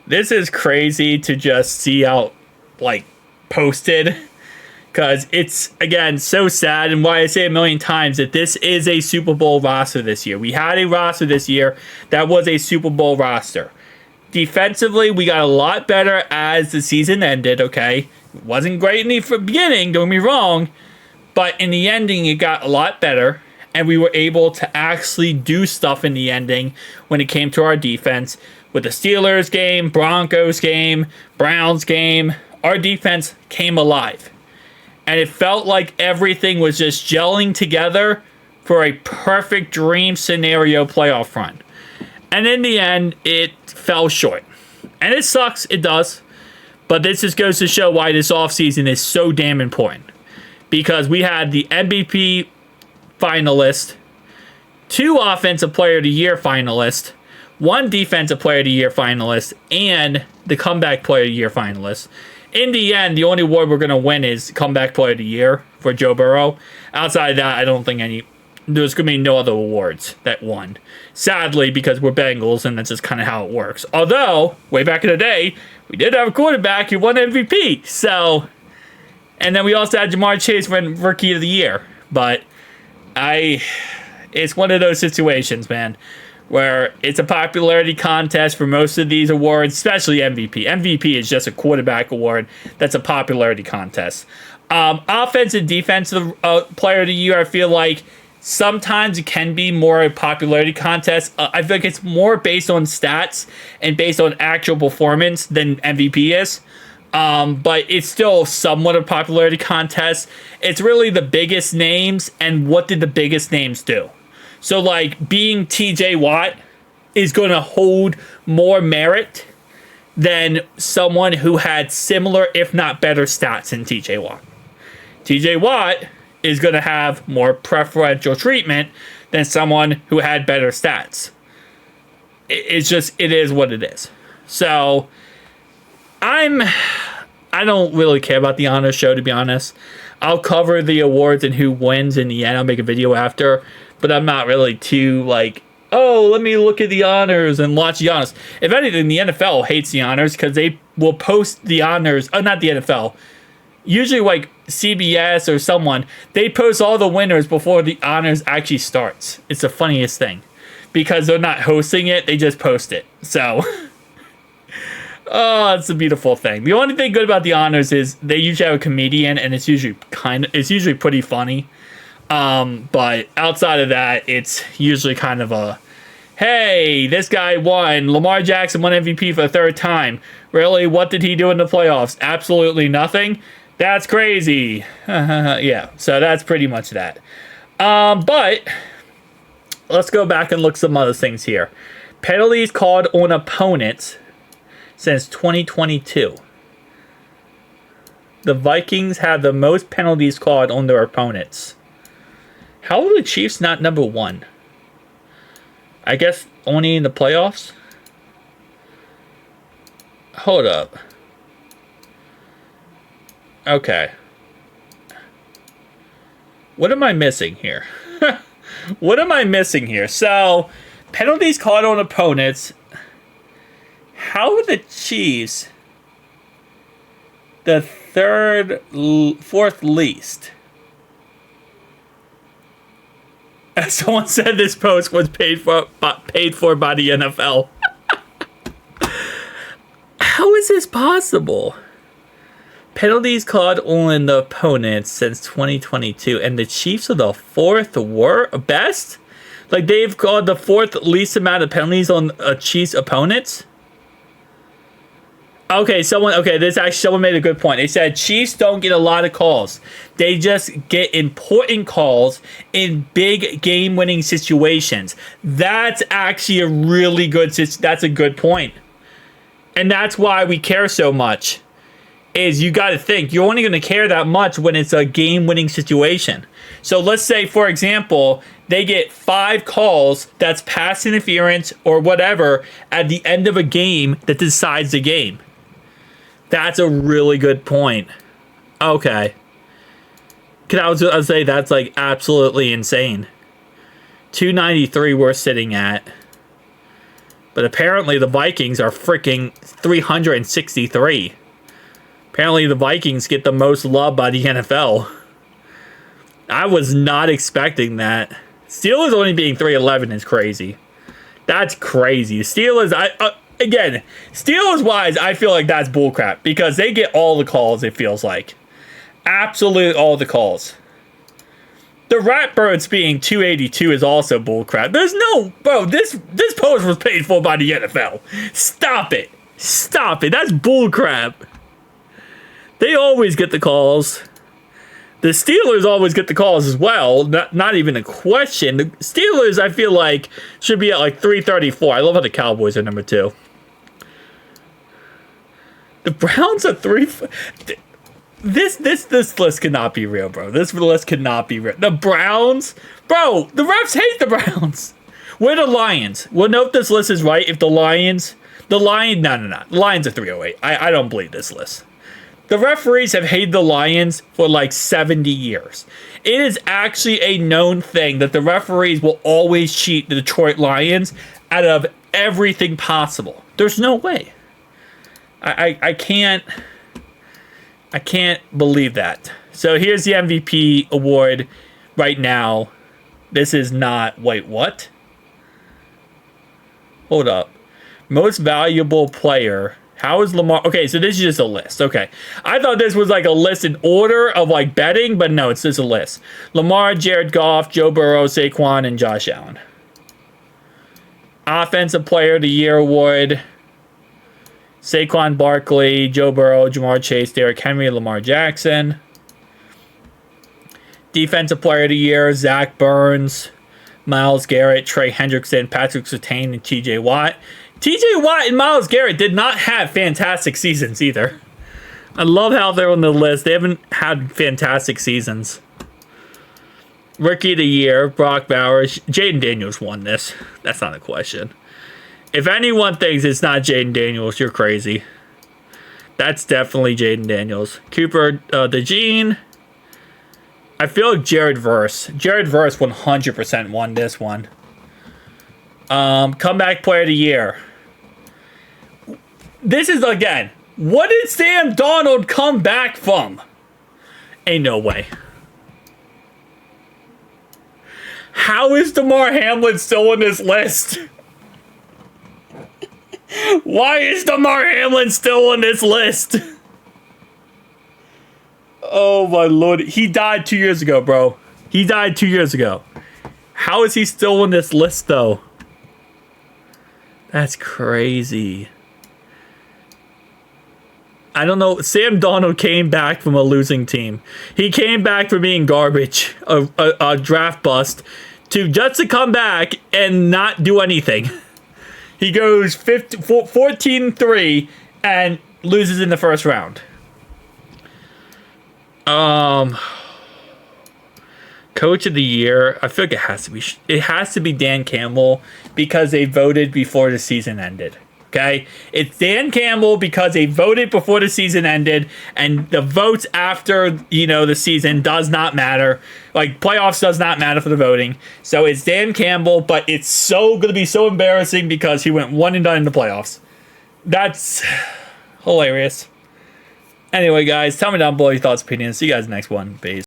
This is crazy to just see out, like, posted. Because it's, again, so sad. And why I say a million times that this is a Super Bowl roster this year. We had a roster this year that was a Super Bowl roster. Defensively, we got a lot better as the season ended, okay? It wasn't great in the beginning, don't get me wrong. But in the ending, it got a lot better. And we were able to actually do stuff in the ending when it came to our defense. With the Steelers game, Broncos game, Browns game, our defense came alive. And it felt like everything was just gelling together for a perfect dream scenario playoff run. And in the end, it fell short. And it sucks, it does. But this just goes to show why this offseason is so damn important. Because we had the MVP finalist, 2 Offensive Player of the Year finalists, 1 Defensive Player of the Year finalist, and the Comeback Player of the Year finalist. In the end, the only award we're going to win is Comeback Player of the Year for Joe Burrow. Outside of that, I don't think there's going to be no other awards that won. Sadly, because we're Bengals, and that's just kind of how it works. Although, way back in the day, we did have a quarterback who won MVP. So, and then we also had Jamar Chase win Rookie of the Year. But it's one of those situations, man, where it's a popularity contest for most of these awards, especially MVP. MVP is just a quarterback award. That's a popularity contest. Offense and defensive player of the year, I feel like sometimes it can be more a popularity contest. I feel like it's more based on stats and based on actual performance than MVP is. But it's still somewhat a popularity contest. It's really the biggest names and what did the biggest names do. So, like, being TJ Watt is going to hold more merit than someone who had similar, if not better, stats than TJ Watt. TJ Watt is going to have more preferential treatment than someone who had better stats. It is what it is. So, I don't really care about the honors show, to be honest. I'll cover the awards and who wins in the end. I'll make a video after. But I'm not really too, like, oh, let me look at the honors and watch the honors. If anything, the NFL hates the honors because they will post the honors. Oh, not the NFL. Usually, like, CBS or someone, they post all the winners before the honors actually starts. It's the funniest thing. Because they're not hosting it, they just post it. So, oh, it's a beautiful thing. The only thing good about the honors is they usually have a comedian, and it's usually pretty funny. But outside of that, it's usually kind of a, hey, this guy won. Lamar Jackson won MVP for the 3rd time. Really? What did he do in the playoffs? Absolutely nothing? That's crazy. Yeah, so that's pretty much that. But let's go back and look at some other things here. Penalties called on opponents since 2022. The Vikings have the most penalties called on their opponents. How are the Chiefs not number 1? I guess only in the playoffs? Hold up. Okay. What am I missing here? What am I missing here? So, penalties called on opponents. How are the Chiefs the 4th least? As someone said, this post was paid for by the NFL. How is this possible? Penalties called on the opponents since 2022, and the Chiefs are the 4th best? Like, they've called the 4th least amount of penalties on Chiefs opponents? Someone made a good point. They said Chiefs don't get a lot of calls. They just get important calls in big game-winning situations. That's actually a really good that's a good point. And that's why we care so much. Is you got to think, you're only going to care that much when it's a game-winning situation. So let's say, for example, they get 5 calls that's pass interference or whatever at the end of a game that decides the game. That's a really good point. Okay. I'll say that's like absolutely insane. 293 we're sitting at. But apparently the Vikings are freaking 363. Apparently the Vikings get the most love by the NFL. I was not expecting that. Steelers only being 311 is crazy. That's crazy. Steelers, again, Steelers-wise, I feel like that's bullcrap because they get all the calls, it feels like. Absolute all the calls. The Ratbirds being 282 is also bullcrap. There's no... Bro, this post was paid for by the NFL. Stop it. Stop it. That's bullcrap. They always get the calls. The Steelers always get the calls as well. Not even a question. The Steelers, I feel like, should be at like 334. I love how the Cowboys are number 2. The Browns are 3... This list cannot be real, bro. This list cannot be real. The Browns? Bro, the refs hate the Browns. We're the Lions. We'll know if this list is right. If the Lions... No. The Lions are 308. I don't believe this list. The referees have hated the Lions for like 70 years. It is actually a known thing that the referees will always cheat the Detroit Lions out of everything possible. There's no way. I can't believe that. So here's the MVP award right now. This is not... Wait, what? Hold up. Most valuable player... How is Lamar... Okay, so this is just a list. Okay. I thought this was like a list in order of like betting, but no, it's just a list. Lamar, Jared Goff, Joe Burrow, Saquon, and Josh Allen. Offensive Player of the Year award. Saquon Barkley, Joe Burrow, Jamar Chase, Derrick Henry, Lamar Jackson. Defensive Player of the Year, Zach Burns, Myles Garrett, Trey Hendrickson, Patrick Surtain, and TJ Watt. TJ Watt and Myles Garrett did not have fantastic seasons either. I love how they're on the list. They haven't had fantastic seasons. Rookie of the Year, Brock Bowers. Jaden Daniels won this. That's not a question. If anyone thinks it's not Jaden Daniels, you're crazy. That's definitely Jaden Daniels. Cooper DeJean. I feel like Jared Verse. Jared Verse 100% won this one. Comeback Player of the Year. This is, again, what did Sam Darnold come back from? Ain't no way. How is Damar Hamlin still on this list? Why is Damar Hamlin still on this list? Oh my lord. He died 2 years ago, bro. He died 2 years ago. How is he still on this list, though? That's crazy. I don't know. Sam Darnold came back from a losing team. He came back from being garbage, a draft bust, just to come back and not do anything. He goes 14-3 and loses in the first round. Coach of the Year, I feel like it has to be Dan Campbell because they voted before the season ended. Okay? It's Dan Campbell because they voted before the season ended, and the votes after, the season does not matter. Like, playoffs does not matter for the voting. So it's Dan Campbell, but it's going to be so embarrassing because he went 1-0 in the playoffs. That's hilarious. Anyway, guys, tell me down below your thoughts, opinions. See you guys next one. Peace.